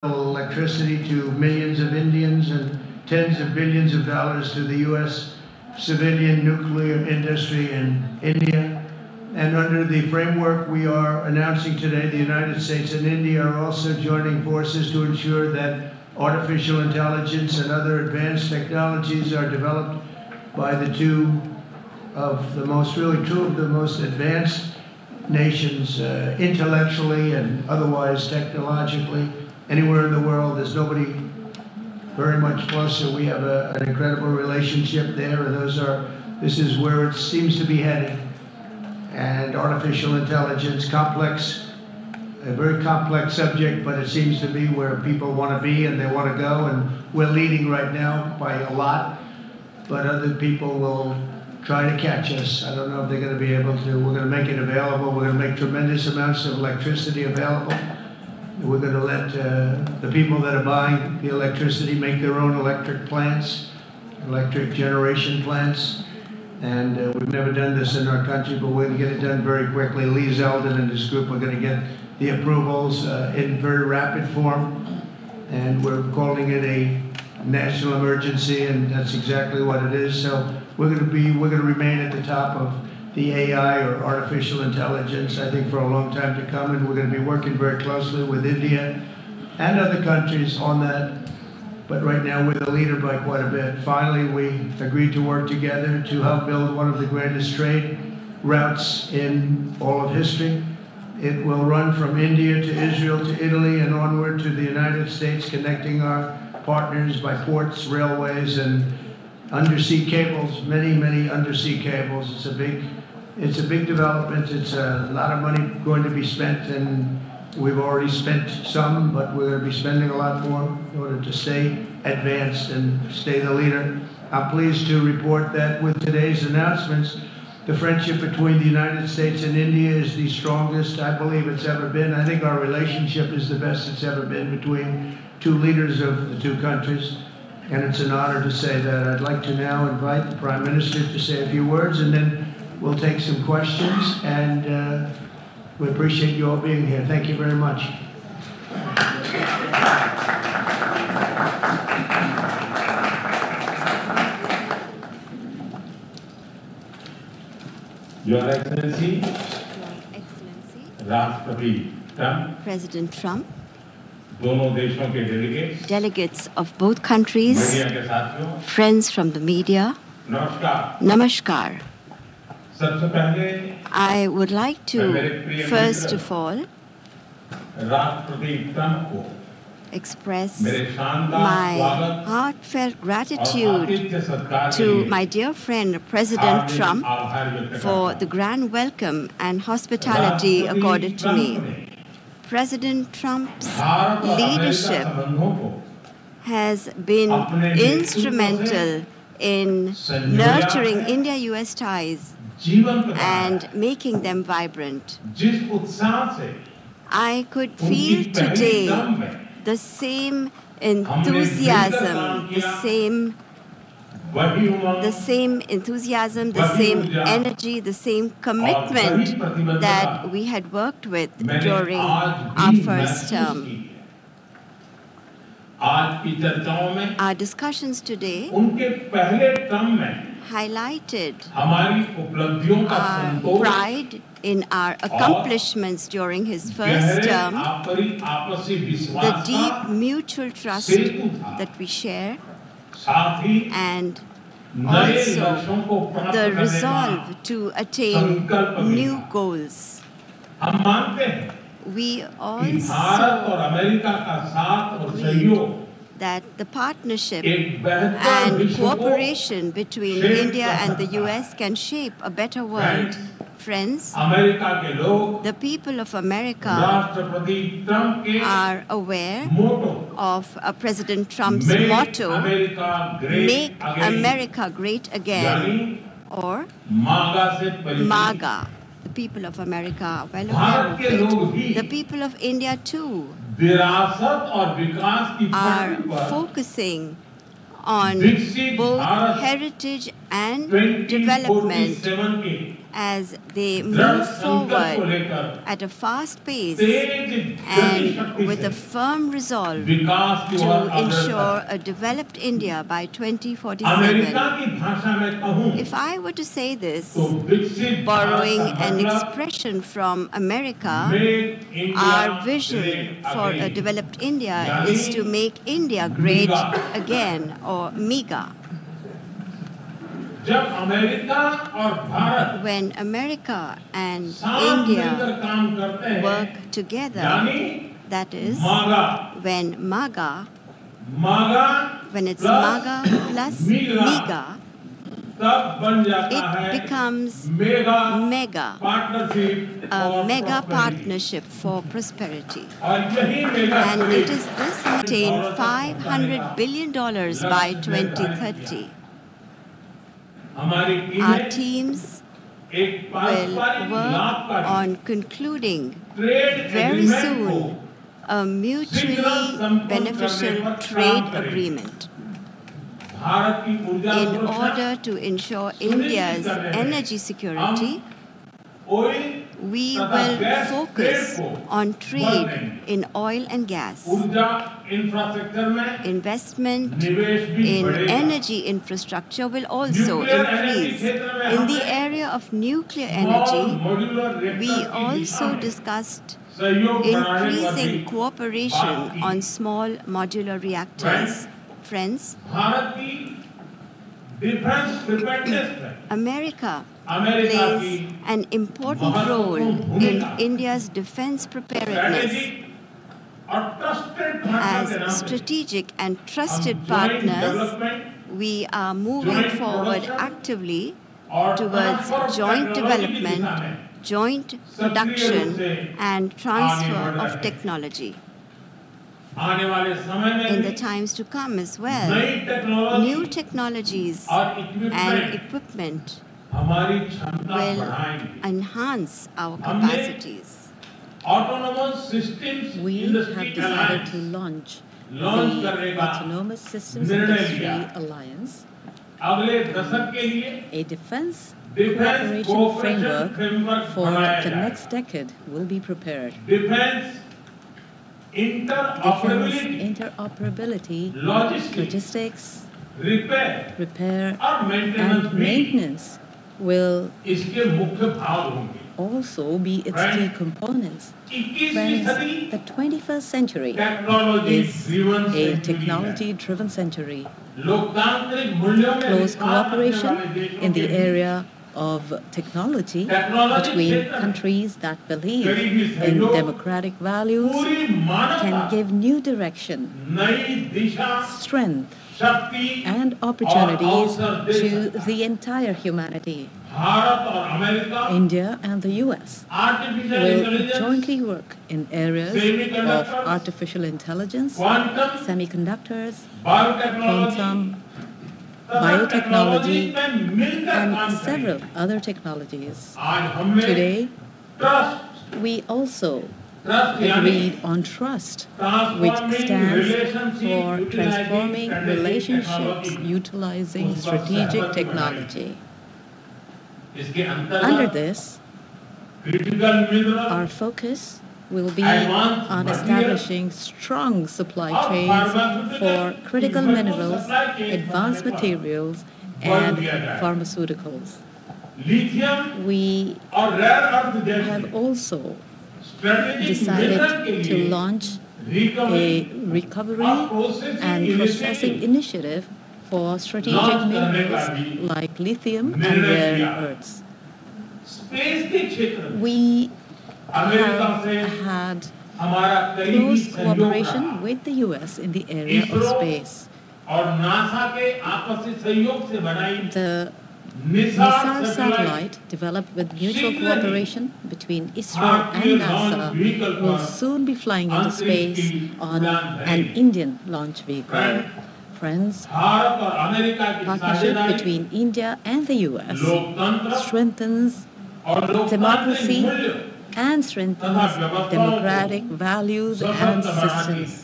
electricity to millions of Indians and tens of billions of dollars to the U.S. civilian nuclear industry in India. And under the framework we are announcing today, the United States and India are also joining forces to ensure that artificial intelligence and other advanced technologies are developed by two of the most advanced nations intellectually and otherwise technologically. Anywhere in the world, there's nobody very much closer. We have an incredible relationship there, and this is where it seems to be heading. And artificial intelligence, a very complex subject, but it seems to be where people want to be and they want to go, and we're leading right now by a lot, but other people will try to catch us. I don't know if they're going to be able to. We're going to make it available. We're going to make tremendous amounts of electricity available. We're going to let the people that are buying the electricity make their own electric plants, electric generation plants. And we've never done this in our country, but we're going to get it done very quickly. Lee Zeldin and his group are going to get the approvals in very rapid form. And we're calling it a national emergency, and that's exactly what it is. So we're going to remain at the top of the AI, or artificial intelligence, I think, for a long time to come, and we're going to be working very closely with India and other countries on that. But right now, we're the leader by quite a bit. Finally, we agreed to work together to help build one of the greatest trade routes in all of history. It will run from India to Israel to Italy and onward to the United States, connecting our partners by ports, railways, and undersea cables, many undersea cables. It's a big development. It's a lot of money going to be spent, and we've already spent some, but we're going to be spending a lot more in order to stay advanced and stay the leader. I'm pleased to report that with today's announcements, the friendship between the United States and India is the strongest I believe it's ever been. I think our relationship is the best it's ever been between two leaders of the two countries. And it's an honor to say that. I'd like to now invite the Prime Minister to say a few words, and then we'll take some questions. And we appreciate you all being here. Thank you very much. Your Excellency, Rashtrapati Trump, President Trump, दोनों देशों के delegates of both countries, media के साथियों, friends from the media, नमस्कार। Namaskar. सबसे पहले I would like to, first of all, राष्ट्रपति Trump को express मेरे शानदार my स्वागत heartfelt और gratitude आतिथ्य सत्कार के to लिए my dear friend President Hardik Trump आभार व्यक्त करता for हूं। the grand welcome and hospitality राष्ट्रपति accorded to ट्रंप me. ने President Trump's भारत और अमेरिका leadership संबंधों को has been अपने नेतृत्व instrumental in nurturing India-US ties जीवंत बनाया and है। making them vibrant. जिस उत्साह से I could उनकी feel पहली today टर्म में the same enthusiasm, the same वही उमंग the same energy, the same commitment that we had worked with during our first term. आज की चर्चाओं में Our discussions today उनके पहले टर्म में highlighted हमारी उपलब्धियों का our Santosh pride in our accomplishments during his first गहरे term, आपसी the विश्वास का deep mutual trust सेतु था। that we share, साथ ही and नए also लक्ष्यों को प्राप्त the करने का resolve to attain संकल्प भी new था। goals. हम मानते हैं We कि भारत और also अमेरिका का साथ और agreed सहयोग that the partnership एक बेहतर and विश्व को cooperation between shape India कर and the सकता है। US can shape a better world. Friends, America के लोग the people of America राष्ट्रपति ट्रंप के are aware motto of President Trump's Make motto, America Great Make Again, America Great Again, यानी or मागा से परिचित MAGA. The people of America are well Bharat aware of के लोग भी it. The people of India too विरासत और विकास की are पटरी पर focusing on विकसित both Bharat heritage and development 2047 के as they दृढ़ move संकल्प को forward लेकर at a fast pace तेज गति and शक्ति with a से firm resolve विकास की to ओर अग्रसर ensure है। a developed India by America 2047. की भाषा में कहूँ If I were to say this, तो विकसित भारत borrowing का an मतलब expression from America, make India our vision great for a again developed India is to make India great again, or MEGA. जब America और भारत When America and साथ मिलकर India काम करते हैं work together, यानी that is, मागा when MAGA, मागा when it's plus MAGA plus MEGA, MEGA, तब बन जाता है it becomes mega MEGA, partnership a mega और partnership for prosperity. और यही mega And trade it is this attain $500 billion by 2030. हमारी Our टीमें teams एक will पारस्परिक work लाभकारी on concluding trade very agreement को soon a mutually beneficial trade agreement Bharat की ऊर्जा in सुरक्षा order to ensure India's energy security. Oil We तथा will गैस focus ट्रेड को on बल trade देंगे। in oil and gas, ऊर्जा इंफ्रास्ट्रक्चर में investment निवेश भी in बढ़ेगा। energy infrastructure will also nuclear energy increase. क्षेत्र में In the हमने area of nuclear small energy, modular we reactors की दिशा also में discussed सहयोग बढ़ाने पर भी increasing cooperation बात की। on small modular reactors. Friends, Bharat की डिफेंस प्रिपेयर्डनेस में America अमेरिका plays की an important role in India's defense preparedness. Strategic और ट्रस्टेड पार्टनर के As नाम पे strategic and trusted हम joint partners, development we are moving joint forward production actively और towards transfer of joint technology की दिशा development, में joint सक्रिय रूप production, से and आगे transfer बढ़ रहे of हैं। technology. आने वाले समय में In भी the times to come as well, नई टेक्नोलॉजी new technologies और and इक्विपमेंट equipment हमारी क्षमता will बढ़ाएंगे। enhance our हमने capacities. Autonomous systems We industry have decided to alliance launch launch the करने का Autonomous Systems निर्णय Industry लिया। Alliance, अगले दशक के लिए a defense defence cooperation cooperation framework framework for बनाया the जाएगा। next decade will be prepared. Defence Defense interoperability interoperability, logistics logistics, repair repair, और मेंटेनेंस and भी maintenance will इसके मुख्य भाग होंगे। also be its Right. key components. 21वीं Friends, सदी the 21st century technology is driven a century है। technology-driven century. लोकतांत्रिक मूल्यों में Close विश्वास रखने cooperation वाले देशों in के the beach area of technology technology between क्षेत्र में countries that believe करीबी in सहयोग democratic values पूरी मानवता can give new direction, नई दिशा strength, शक्ति and और opportunities अवसर दे to सकता है। the entire humanity. भारत और America India and the US artificial will intelligence jointly work in areas of Semiconductors, artificial intelligence, quantum semiconductors, biotechnology quantum, तथा biotechnology, technology में मिलकर and काम several करेंगे। other technologies. आज हमने Today, trust we also trust यानी agreed on trust, which stands for transforming relationships utilizing strategic technology. इसके Under अंतर्गत this, critical mineral our focus will be on establishing strong supply chains for critical minerals, advanced materials, and pharmaceuticals. Lithium We और rare earth have जैसे also strategic mineral के decided to लिए launch recovery a recovery and processing initiative for strategic minerals like lithium and rare earths. Space के क्षेत्र में We America से have had हमारा करीबी close सहयोग cooperation रहा। with the US in the area of ISRO space. और NASA के आपसी सहयोग से बनाई The Nisar NISAR satellite, developed with mutual cooperation between ISRO भारतीय and launch NASA, vehicle will पर soon be flying into अंतरिक्ष space की on उड़ान an भरेगी। Indian launch vehicle. Friends, Bharat और अमेरिका की partnership साझेदारी between India and the US लोकतंत्र strengthens और लोकतांत्रिक democracy मूल्य and strengthens democratic values and systems.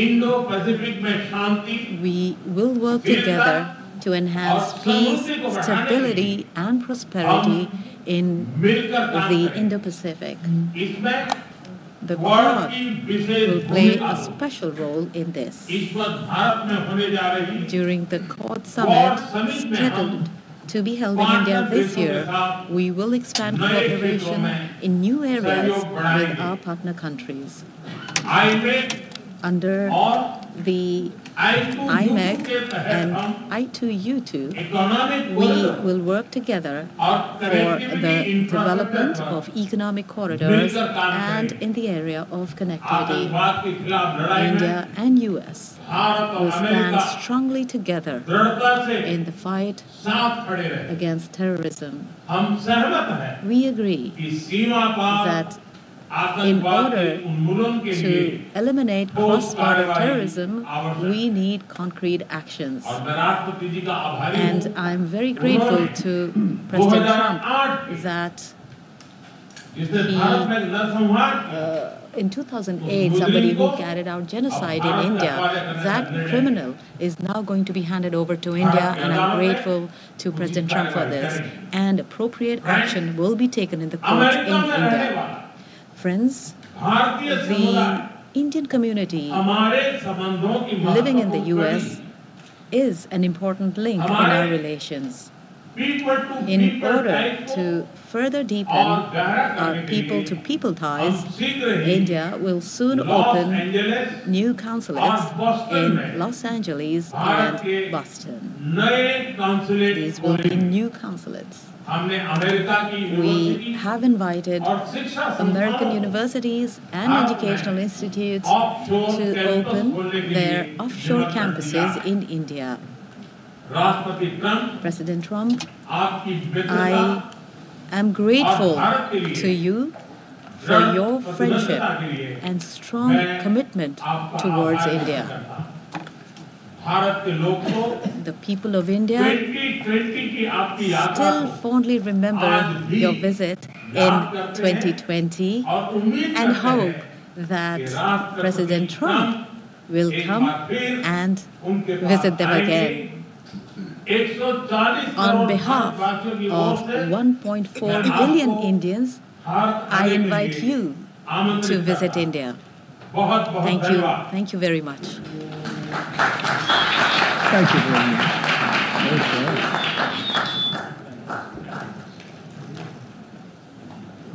Indo Pacific में शांति We will work together to enhance peace, stability, and prosperity in the Indo-Pacific. The Quad will play a special role in this. During the Quad Summit scheduled to be held in India this year, we will expand cooperation in new areas with our partner countries. Under the IMEC and I2U2, we will work together for the development of economic corridors and in the area of connectivity. India and US will stand strongly together in the fight against terrorism. We agree that in order to eliminate cross-border terrorism, we need concrete actions. And I'm very grateful to President Trump that in 2008, somebody who carried out genocide in India, that criminal is now going to be handed over to India, and I'm grateful to President Trump for this. And appropriate action will be taken in the courts in India. Friends, the Indian community living in the US is an important link in our relations. In order to further deepen our people-to-people ties, India will soon open new consulates in Los Angeles and Boston. These will be new consulates. We have invited American universities and educational institutes to open their offshore campuses in India. President Trump, I am grateful to you for your friendship and strong commitment towards India. The people of India still fondly remember your visit in 2020 and hope that President Trump will come and visit them again. On behalf of 1.4 billion Indians, I invite you to visit India. Thank you. Thank you very much. Thank you very much.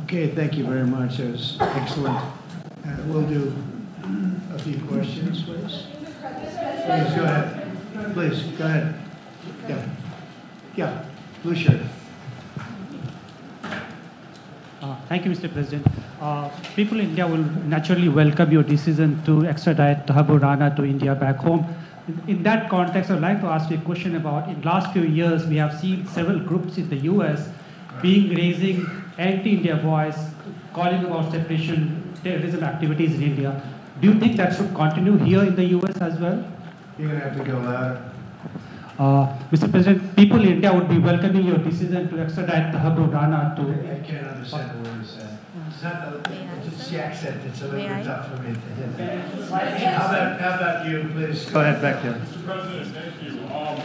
Okay, thank you very much. That was excellent. We'll do a few questions, please. Please, go ahead. Please, go ahead. Yeah, blue shirt. Thank you, Mr. President. People in India will naturally welcome your decision to extradite Habu Rana to India back home. In that context, I'd like to ask you a question about, in the last few years, we have seen several groups in the US raising anti-India voice, calling about separation, terrorism activities in India. Do you think that should continue here in the US as well? You're going to have to go louder. Mr. President, people in India would be welcoming your decision to extradite Habu Rana to... I can't understand the word you said. It's not it's the accent. It's a little bit tough for me. How about you, please? Go ahead, back there. Mr. President, thank you.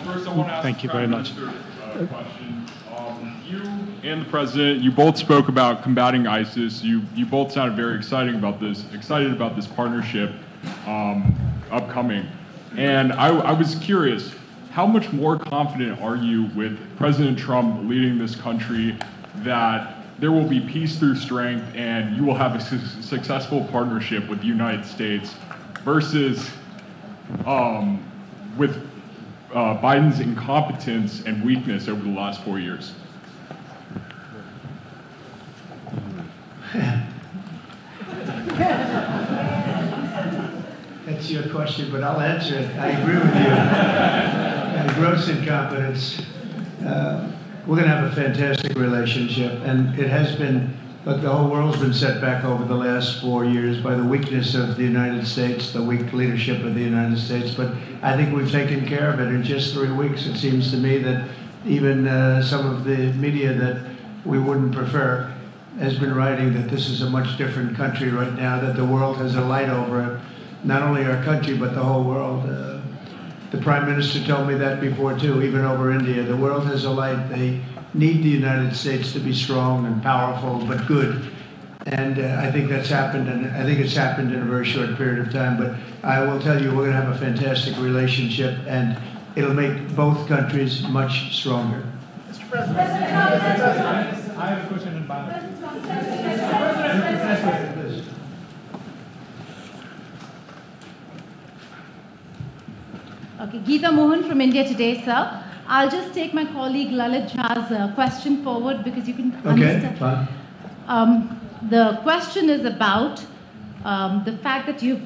First, I want to ask Thank you very much. a question. You and the President, you both spoke about combating ISIS. You both sounded very excited about this partnership upcoming. And I was curious, how much more confident are you with President Trump leading this country that there will be peace through strength and you will have a successful partnership with the United States versus with Biden's incompetence and weakness over the last 4 years? That's your question, but I'll answer it. I agree with you. Gross incompetence. We're going to have a fantastic relationship, and it has been, look, the whole world's been set back over the last 4 years by the weakness of the United States, the weak leadership of the United States, but I think we've taken care of it in just 3 weeks. It seems to me that even some of the media that we wouldn't prefer has been writing that this is a much different country right now, that the world has a light over it, not only our country, but the whole world. The Prime Minister told me that before too, even over India. The world has a light. They need the United States to be strong and powerful, but good. And I think that's happened, and I think it's happened in a very short period of time. But I will tell you, we're going to have a fantastic relationship, and it'll make both countries much stronger. Mr. President, I have a question in Bangladesh. Okay, Geeta Mohan from India Today, sir. I'll just take my colleague Lalit Jha's question forward because you can understand. Okay, fine. The question is about the fact that you've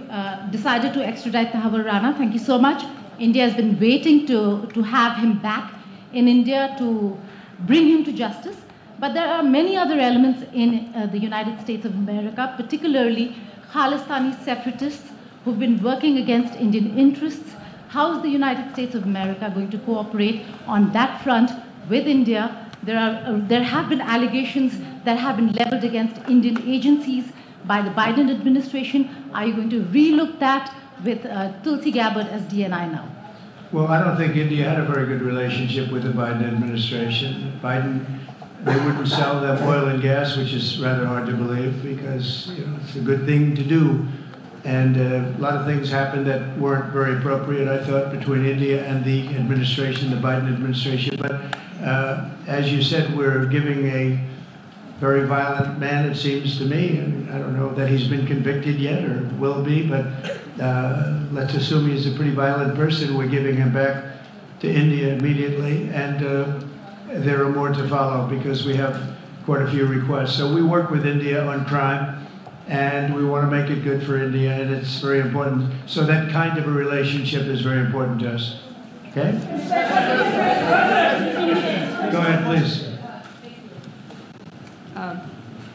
decided to extradite Thakur Rana. Thank you so much. India has been waiting to have him back in India to bring him to justice. But there are many other elements in the United States of America, particularly Khalistani separatists who've been working against Indian interests. How is the United States of America going to cooperate on that front with India? There have been allegations that have been leveled against Indian agencies by the Biden administration. Are you going to relook that with Tulsi Gabbard as DNI now? Well, I don't think India had a very good relationship with the Biden administration. They wouldn't sell them oil and gas, which is rather hard to believe because it's a good thing to do. And a lot of things happened that weren't very appropriate, I thought, between India and the administration, the Biden administration. But as you said, we're giving a very violent man, it seems to me. And I don't know that he's been convicted yet or will be, but let's assume he's a pretty violent person. We're giving him back to India immediately. And there are more to follow because we have quite a few requests. So we work with India on crime. And we want to make it good for India, and it's very important. So that kind of a relationship is very important to us. Okay? Go ahead, please.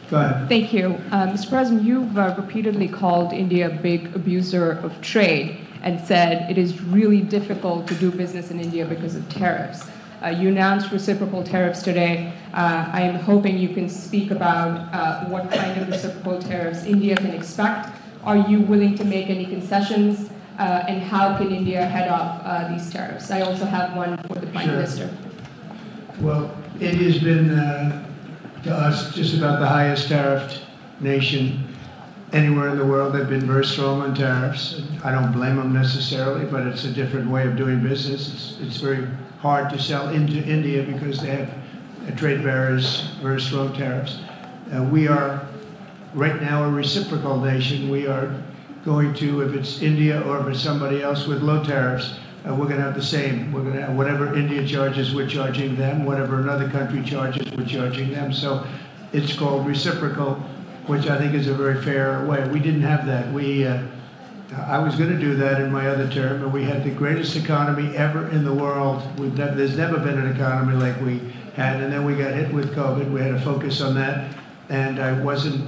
Go ahead. Thank you. Mr. President, you've repeatedly called India a big abuser of trade and said it is really difficult to do business in India because of tariffs. You announced reciprocal tariffs today. I am hoping you can speak about what kind of reciprocal tariffs India can expect. Are you willing to make any concessions? And how can India head off these tariffs? I also have one for the Prime Minister. Well, India's been, to us, just about the highest tariffed nation anywhere in the world. They've been very strong on tariffs. I don't blame them necessarily, but it's a different way of doing business. It's very hard to sell into India because they have trade barriers, very strong tariffs. We are right now a reciprocal nation. We are going to, if it's India or if it's somebody else with low tariffs, we're going to have the same. We're going to have whatever India charges, we're charging them. Whatever another country charges, we're charging them. So it's called reciprocal, which I think is a very fair way. We didn't have that. I was going to do that in my other term, but we had the greatest economy ever in the world. There's never been an economy like we had, and then we got hit with COVID. We had to focus on that, and I wasn't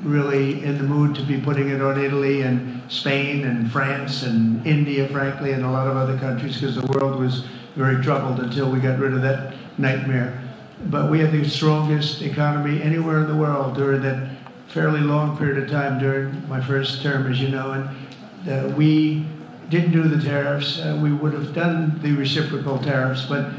really in the mood to be putting it on Italy and Spain and France and India, frankly, and a lot of other countries, because the world was very troubled until we got rid of that nightmare. But we had the strongest economy anywhere in the world during that fairly long period of time during my first term, as you know, and we didn't do the tariffs. We would have done the reciprocal tariffs, but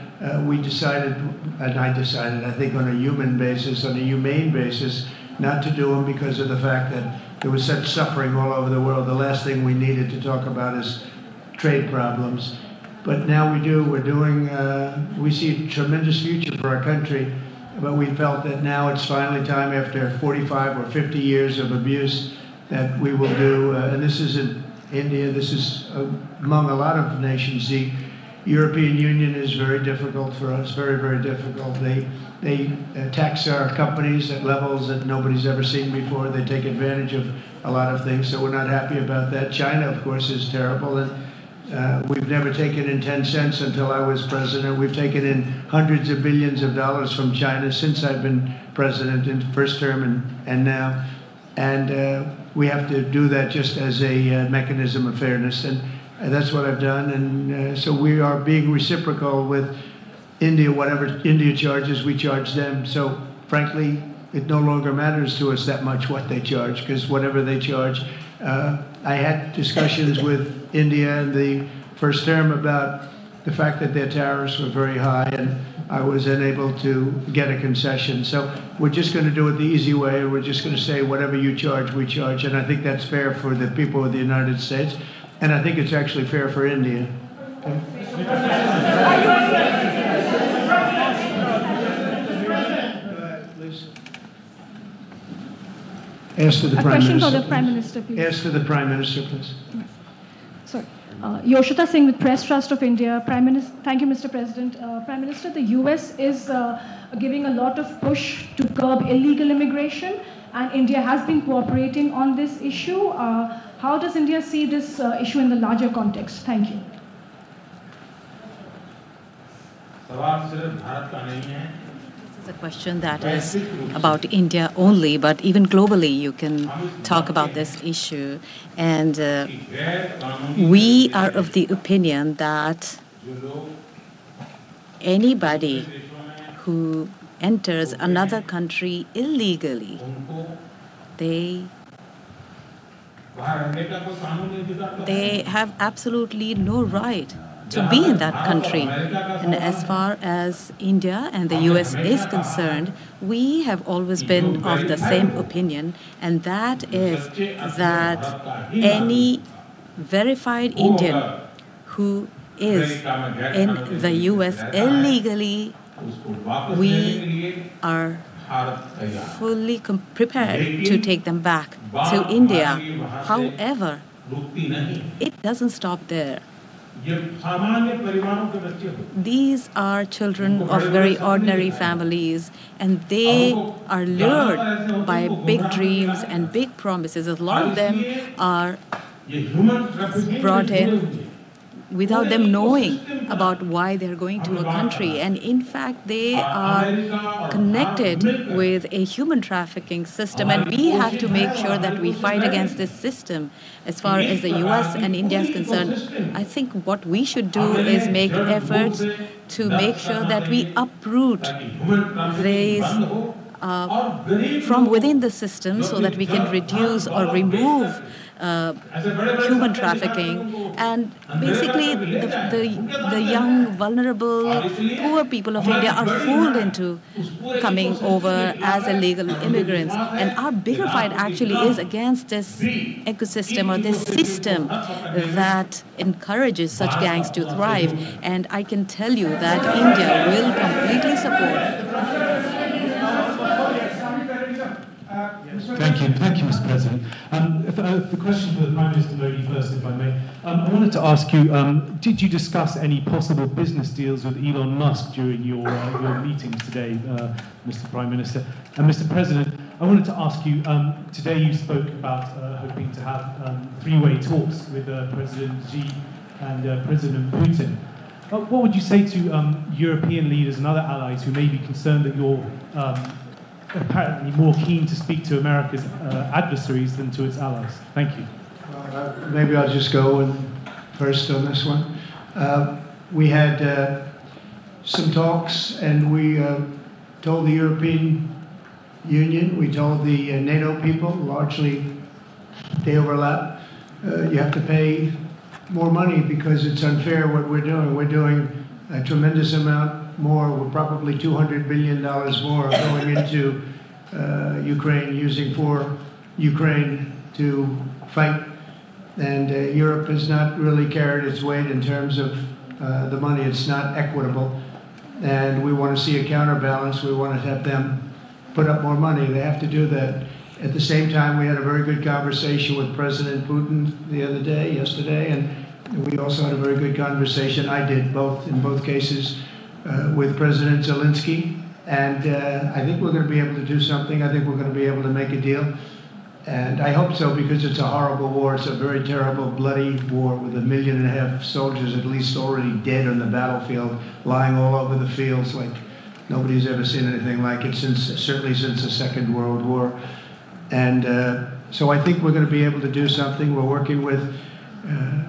we decided, and I decided, I think on a human basis, on a humane basis, not to do them because of the fact that there was such suffering all over the world. The last thing we needed to talk about is trade problems. But now we do. We're doing, we see a tremendous future for our country, but we felt that now it's finally time, after 45 or 50 years of abuse, that we will do, and this isn't India, this is among a lot of nations. The European Union is very difficult for us, very, very difficult. They tax our companies at levels that nobody's ever seen before. They take advantage of a lot of things, so we're not happy about that. China, of course, is terrible, and we've never taken in 10 cents until I was president. We've taken in hundreds of billions of dollars from China since I've been president in the first term and now. And we have to do that just as a mechanism of fairness, and that's what I've done. And so we are being reciprocal with India. Whatever India charges, we charge them. So frankly, it no longer matters to us that much what they charge, because whatever they charge, I had discussions with India in the first term about the fact that their tariffs were very high, and I was unable to get a concession. So we're just going to do it the easy way. We're just going to say whatever you charge, we charge. And I think that's fair for the people of the United States. And I think it's actually fair for India. Okay? Ask to the Prime question Minister. for the Prime Minister, please. Ask to the Prime Minister, please. Sorry. Yoshita Singh with Press Trust of India. Prime Minister, thank you, Mr. President. Prime Minister, the US is giving a lot of push to curb illegal immigration, and India has been cooperating on this issue. How does India see this issue in the larger context? Thank you. This is a question that is about India only, but even globally you can talk about this issue. And we are of the opinion that anybody who enters another country illegally, they have absolutely no right to be in that country. And as far as India and the US is concerned, we have always been of the same opinion, and that is that any verified Indian who is in the US illegally, we are fully prepared to take them back to India. However, it doesn't stop there. These are children of very ordinary families, and they are lured by big dreams and big promises. A lot of them are brought in without them knowing about why they're going to a country. And in fact, they are connected with a human trafficking system, and we have to make sure that we fight against this system. As far as the US and India is concerned, I think what we should do is make efforts to make sure that we uproot these from within the system so that we can reduce or remove human trafficking, and basically the young, vulnerable, poor people of India are fooled into coming over as illegal immigrants. And our bigger fight actually is against this ecosystem or this system that encourages such gangs to thrive. And I can tell you that India will completely support. Thank you, Mr. President. The question for the Prime Minister Modi first, if I may. I wanted to ask you, did you discuss any possible business deals with Elon Musk during your meetings today, Mr. Prime Minister? And Mr. President, I wanted to ask you, today you spoke about hoping to have three-way talks with President Xi and President Putin. What would you say to European leaders and other allies who may be concerned that you're apparently more keen to speak to America's adversaries than to its allies? Thank you. Maybe I'll just go first on this one. We had some talks, and we told the European Union, we told the NATO people, largely they overlap, you have to pay more money because it's unfair what we're doing. We're doing a tremendous amount more. We're probably $200 billion more going into Ukraine, using for Ukraine to fight. And Europe has not really carried its weight in terms of the money. It's not equitable. And we want to see a counterbalance. We want to have them put up more money. They have to do that. At the same time, we had a very good conversation with President Putin yesterday, and we also had a very good conversation. I did in both cases, with President Zelensky. And I think we're going to be able to do something. I think we're going to be able to make a deal. And I hope so, because it's a horrible war. It's a very terrible, bloody war with 1.5 million soldiers at least already dead on the battlefield, lying all over the fields like nobody's ever seen anything like it, certainly since the Second World War. And so I think we're going to be able to do something. We're working with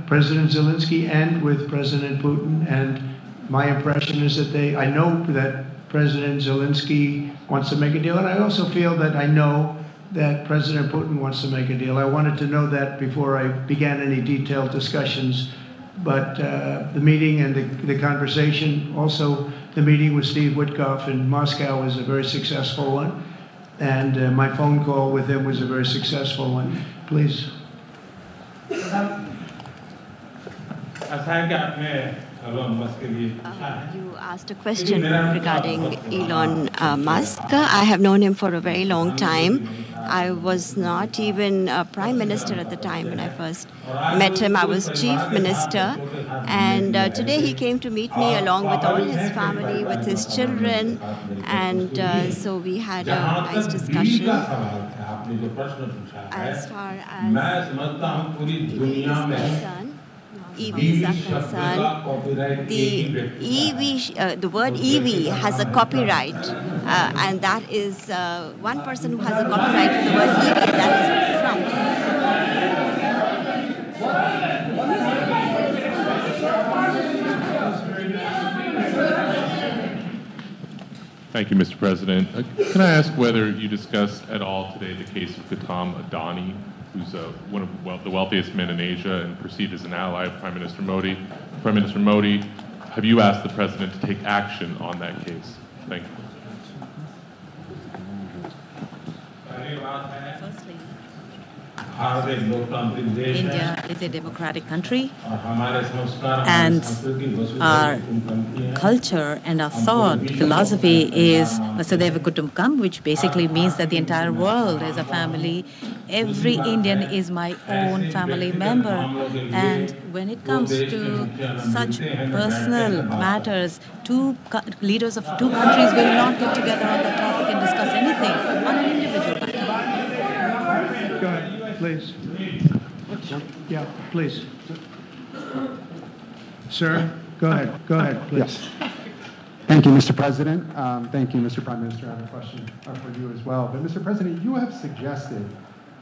President Zelensky and with President Putin. And my impression is that I know that President Zelensky wants to make a deal. And I also feel that I know that President Putin wants to make a deal. I wanted to know that before I began any detailed discussions. But the meeting and the conversation, also the meeting with Steve Witkoff in Moscow was a very successful one. And my phone call with him was a very successful one. Please. You asked a question regarding Elon Musk. I have known him for a very long time. I was not even a prime minister at the time when I first met him. I was chief minister. And today he came to meet me along with all his family, with his children. And so we had a nice discussion. As far as EVs are concerned, the word EV has a copyright, and that is one person who has a copyright for the word EV, and that is Trump. Thank you, Mr. President. Can I ask whether you discussed at all today the case of Gautam Adani, who's one of the wealthiest men in Asia and perceived as an ally of Prime Minister Modi? Prime Minister Modi, have you asked the President to take action on that case? Thank you. Firstly, India is a democratic country, and our culture and our thought philosophy is Vasudhaiva Kutumbakam, which basically means that the entire world is a family. Every Indian is my own family member. And when it comes to such personal matters, leaders of two countries will not get together on that topic and discuss anything on an individual matter. Go ahead, please. Yeah, please. Sir, go ahead. Go ahead, please. Yes. Thank you, Mr. President. Thank you, Mr. Prime Minister. I have a question for you as well. But, Mr. President, you have suggested,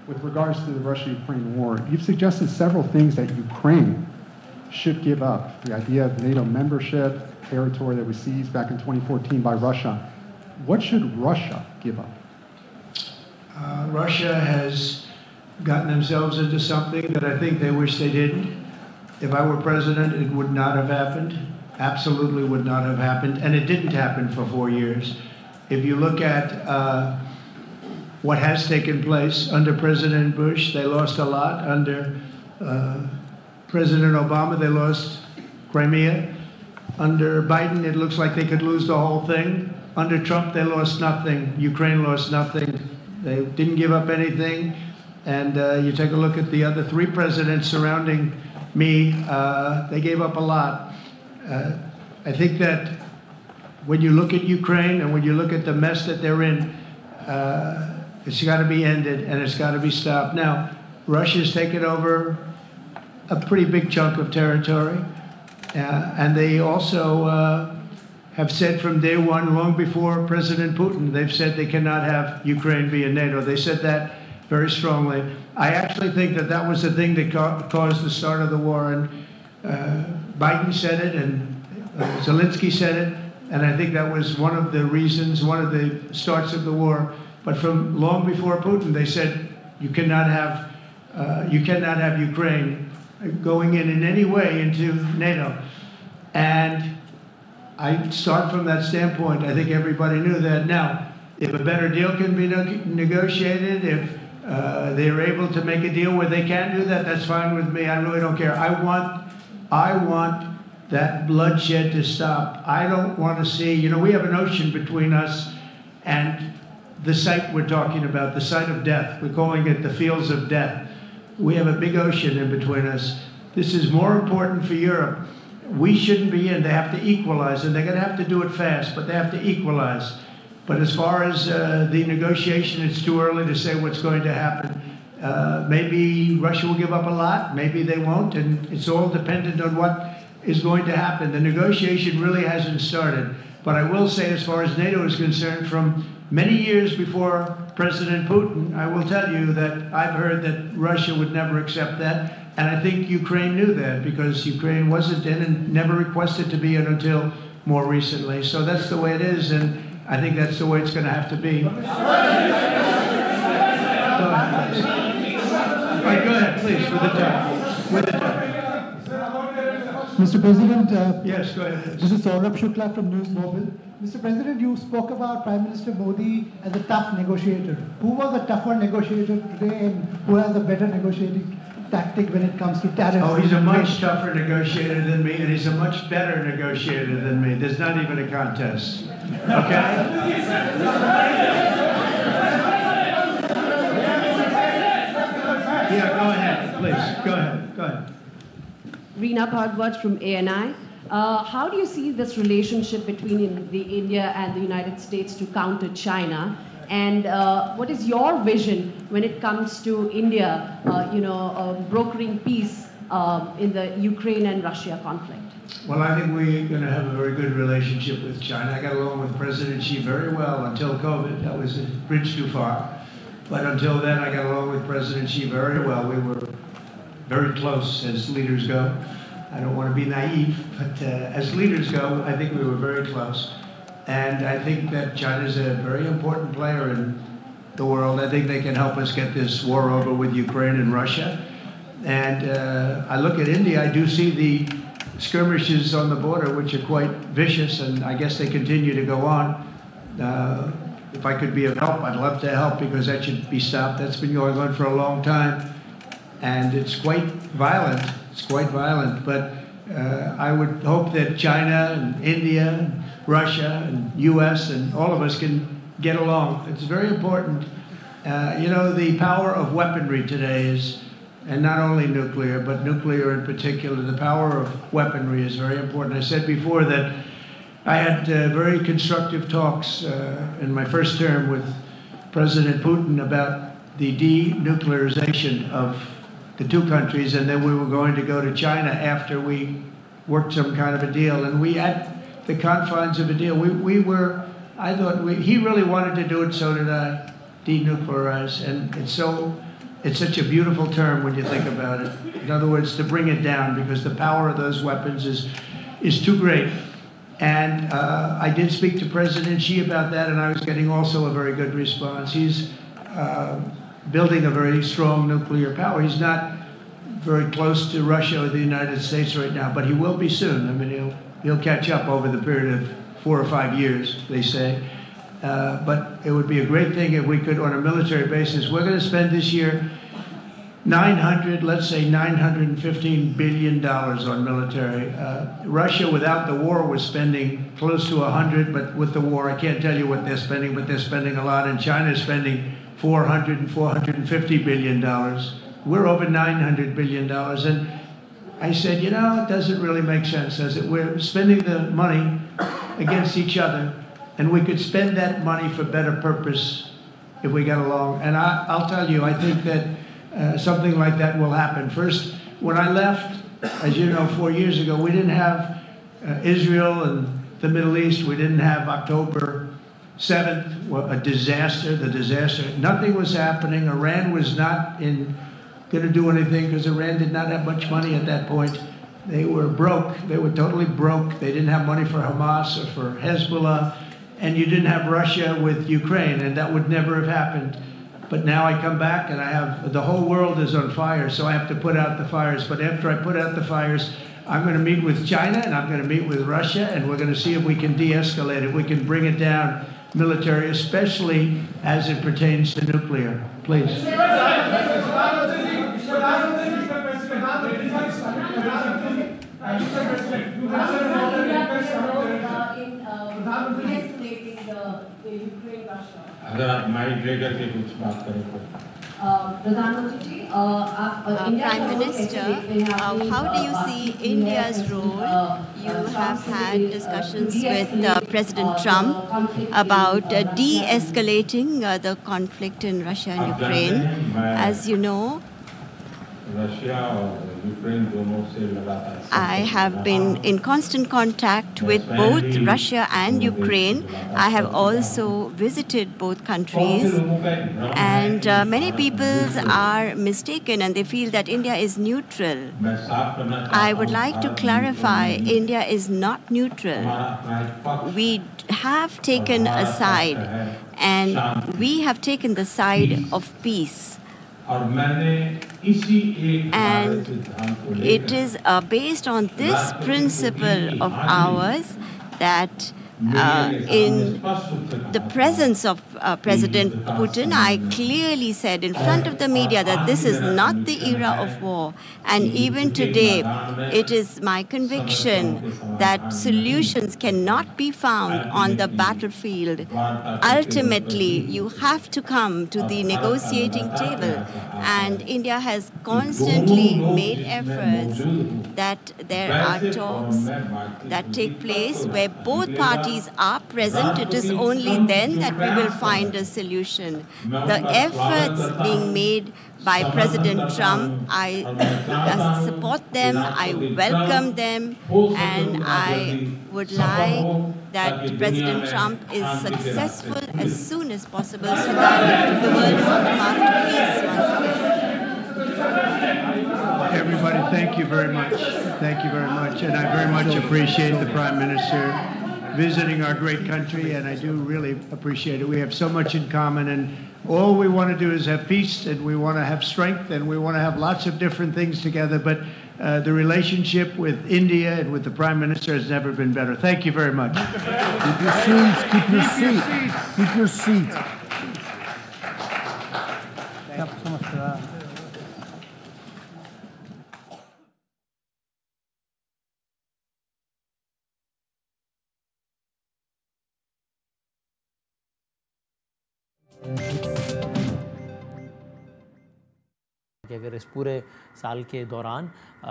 with regards to the Russia-Ukraine war, you've suggested several things that Ukraine should give up. The idea of NATO membership, territory that was seized back in 2014 by Russia. What should Russia give up? Russia has gotten themselves into something that I think they wish they didn't. If I were president, it would not have happened. Absolutely would not have happened. And it didn't happen for 4 years. If you look at what has taken place under President Bush, they lost a lot. Under President Obama, they lost Crimea. Under Biden, it looks like they could lose the whole thing. Under Trump, they lost nothing. Ukraine lost nothing. They didn't give up anything. And you take a look at the other 3 presidents surrounding me, they gave up a lot. I think that when you look at Ukraine and when you look at the mess that they're in, it's got to be ended and it's got to be stopped. Now, Russia's taken over a pretty big chunk of territory, and they also have said from day one, long before President Putin, they've said they cannot have Ukraine be in NATO. They said that very strongly. I actually think that that was the thing that caused the start of the war, and Biden said it, and Zelensky said it, and I think that was one of the reasons, one of the starts of the war. But from long before Putin, they said you cannot have Ukraine going in any way into NATO. And I start from that standpoint. I think everybody knew that. Now, if a better deal can be negotiated, if they're able to make a deal where they can do that, that's fine with me. I really don't care. I want that bloodshed to stop. I don't want to see, we have an ocean between us and the site we're talking about, the site of death. We're calling it the fields of death. We have a big ocean in between us. This is more important for Europe. We shouldn't be in. They have to equalize, and they're going to have to do it fast, but they have to equalize. But as far as the negotiation, it's too early to say what's going to happen. Maybe Russia will give up a lot, maybe they won't, and it's all dependent on what is going to happen. The negotiation really hasn't started. But I will say, as far as NATO is concerned, from many years before President Putin, I will tell you that I've heard that Russia would never accept that. And I think Ukraine knew that, because Ukraine wasn't in and never requested to be in until more recently. So that's the way it is, and I think that's the way it's going to have to be. All right, go ahead, please, with the time. With the time. Mr. President, yes, go ahead. This is Saurabh Shukla from News Mobile. Mr. President, you spoke about Prime Minister Modi as a tough negotiator. Who was a tougher negotiator today and who has a better negotiating tactic when it comes to tariffs? Oh, he's a much tougher negotiator than me, and he's a much better negotiator than me. There's not even a contest. Okay? Yeah, go ahead, please. Go ahead. Go ahead. Reena Bhagwat from ANI. How do you see this relationship between India and the United States to counter China? And what is your vision when it comes to India, brokering peace in the Ukraine and Russia conflict? Well, I think we're going to have a very good relationship with China. I got along with President Xi very well until COVID. That was a bridge too far. But until then, I got along with President Xi very well. We were very close as leaders go. I don't want to be naive, but as leaders go, I think we were very close. And I think that China's a very important player in the world. I think they can help us get this war over with Ukraine and Russia. And I look at India, I do see the skirmishes on the border, which are quite vicious, and I guess they continue to go on. If I could be of help, I'd love to help because that should be stopped. That's been going on for a long time. And it's quite violent. It's quite violent. But I would hope that China and India and Russia and U.S. and all of us can get along. It's very important. The power of weaponry today is, and not only nuclear, but nuclear in particular, the power of weaponry is very important. I said before that I had very constructive talks in my first term with President Putin about the denuclearization of the two countries, and then we were going to go to China after we worked some kind of a deal. And we had the confines of a deal. He really wanted to do it, so did I, denuclearize. And it's such a beautiful term when you think about it. In other words, to bring it down, because the power of those weapons is too great. And I did speak to President Xi about that, and I was getting also a very good response. He's building a very strong nuclear power. He's not very close to Russia or the United States right now, but he will be soon. I mean, he'll catch up over the period of 4 or 5 years, they say. But it would be a great thing if we could, on a military basis. We're going to spend this year $915 billion on military. Russia, without the war, was spending close to 100, but with the war, I can't tell you what they're spending, but they're spending a lot, and China's spending $400 and $450 billion. We're over $900 billion, and I said, it doesn't really make sense, does it? We're spending the money against each other, and we could spend that money for better purpose if we got along. And I'll tell you, I think that something like that will happen. First, when I left, as you know, 4 years ago, we didn't have Israel and the Middle East. We didn't have October 7th, a disaster, the disaster. Nothing was happening. Iran was not going to do anything because Iran did not have much money at that point. They were broke. They were totally broke. They didn't have money for Hamas or for Hezbollah. And you didn't have Russia with Ukraine, and that would never have happened. But now I come back and the whole world is on fire, so I have to put out the fires. But after I put out the fires, I'm going to meet with China and I'm going to meet with Russia, and we're going to see if we can de-escalate it. We can bring it down military, especially as it pertains to nuclear. Please. अगर आप mic लेकर के कुछ बात करें तो Prime Minister, how do you see India's role? You have had discussions with President Trump about de-escalating the conflict in Russia and Ukraine. As you know, I have been in constant contact with both Russia and Ukraine. I have also visited both countries, and many people are mistaken and they feel that India is neutral. I would like to clarify, India is not neutral. We have taken a side, and we have taken the side of peace. And it is based on this principle of ours that in the presence of President Putin, I clearly said in front of the media that this is not the era of war. And even today, it is my conviction that solutions cannot be found on the battlefield. Ultimately, you have to come to the negotiating table. And India has constantly made efforts that there are talks that take place where both parties are present. It is only then that we will find a solution. The efforts being made by President Trump, I support them, I welcome them, and I would like that President Trump is successful as soon as possible so that the world is on the path to peace once again. Everybody, thank you very much. Thank you very much. And I very much appreciate the Prime Minister visiting our great country, and I do really appreciate it. We have so much in common, and all we want to do is have peace, and we want to have strength, and we want to have lots of different things together, but the relationship with India and with the Prime Minister has never been better. Thank you very much. Keep your seats, keep your seat. Keep your seat. Thank you so much for that. कि अगर इस पूरे साल के दौरान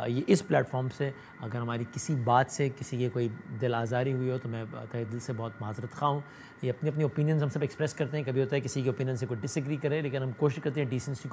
ये इस platform से अगर हमारी किसी बात से किसी के कोई दिल आज़ारी हुई हो तो मैं तहे दिल से बहुत माजरत खा हूँ। ये अपनी अपनी ओपिनियंस हम सब एक्सप्रेस करते हैं, कभी होता है किसी के ओपिनियन से कोई डिसएग्री करे, लेकिन हम कोशिश करते हैं डिसेंसी